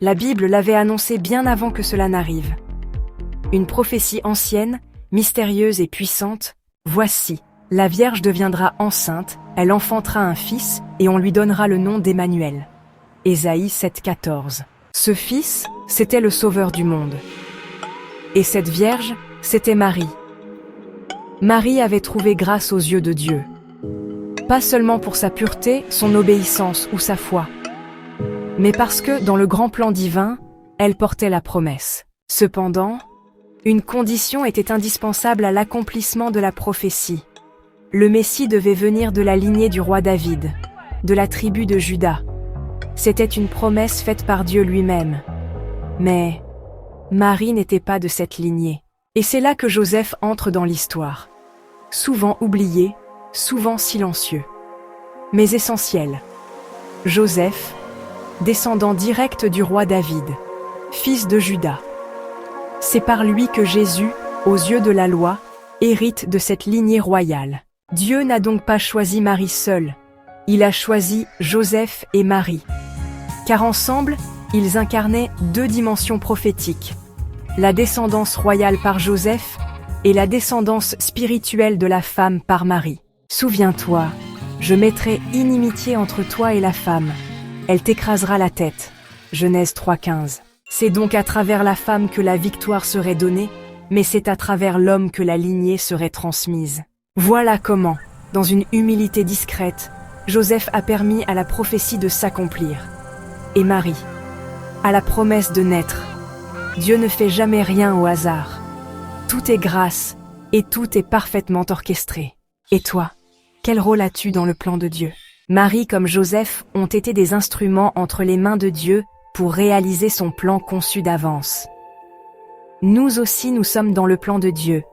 La Bible l'avait annoncé bien avant que cela n'arrive. Une prophétie ancienne, mystérieuse et puissante. Voici, la Vierge deviendra enceinte, elle enfantera un fils, et on lui donnera le nom d'Emmanuel. Ésaïe 7,14. Ce fils, c'était le Sauveur du monde. Et cette Vierge, c'était Marie. Marie avait trouvé grâce aux yeux de Dieu. Pas seulement pour sa pureté, son obéissance ou sa foi, mais parce que, dans le grand plan divin, elle portait la promesse. Cependant, une condition était indispensable à l'accomplissement de la prophétie. Le Messie devait venir de la lignée du roi David, de la tribu de Juda. C'était une promesse faite par Dieu lui-même. Mais Marie n'était pas de cette lignée. Et c'est là que Joseph entre dans l'histoire. Souvent oublié, souvent silencieux, mais essentiel. Joseph, descendant direct du roi David, fils de Juda. C'est par lui que Jésus, aux yeux de la loi, hérite de cette lignée royale. Dieu n'a donc pas choisi Marie seule, il a choisi Joseph et Marie. Car ensemble, ils incarnaient deux dimensions prophétiques. La descendance royale par Joseph et la descendance spirituelle de la femme par Marie. Souviens-toi, je mettrai inimitié entre toi et la femme. Elle t'écrasera la tête. Genèse 3,15. C'est donc à travers la femme que la victoire serait donnée, mais c'est à travers l'homme que la lignée serait transmise. Voilà comment, dans une humilité discrète, Joseph a permis à la prophétie de s'accomplir. Et Marie, à la promesse de naître. Dieu ne fait jamais rien au hasard. Tout est grâce, et tout est parfaitement orchestré. Et toi, quel rôle as-tu dans le plan de Dieu? Marie comme Joseph ont été des instruments entre les mains de Dieu pour réaliser son plan conçu d'avance. Nous aussi nous sommes dans le plan de Dieu.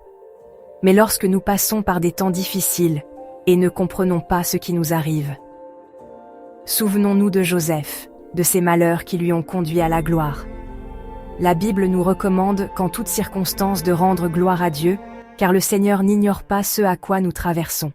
Mais lorsque nous passons par des temps difficiles et ne comprenons pas ce qui nous arrive, souvenons-nous de Joseph, de ses malheurs qui lui ont conduit à la gloire. La Bible nous recommande qu'en toutes circonstances de rendre gloire à Dieu, car le Seigneur n'ignore pas ce à quoi nous traversons.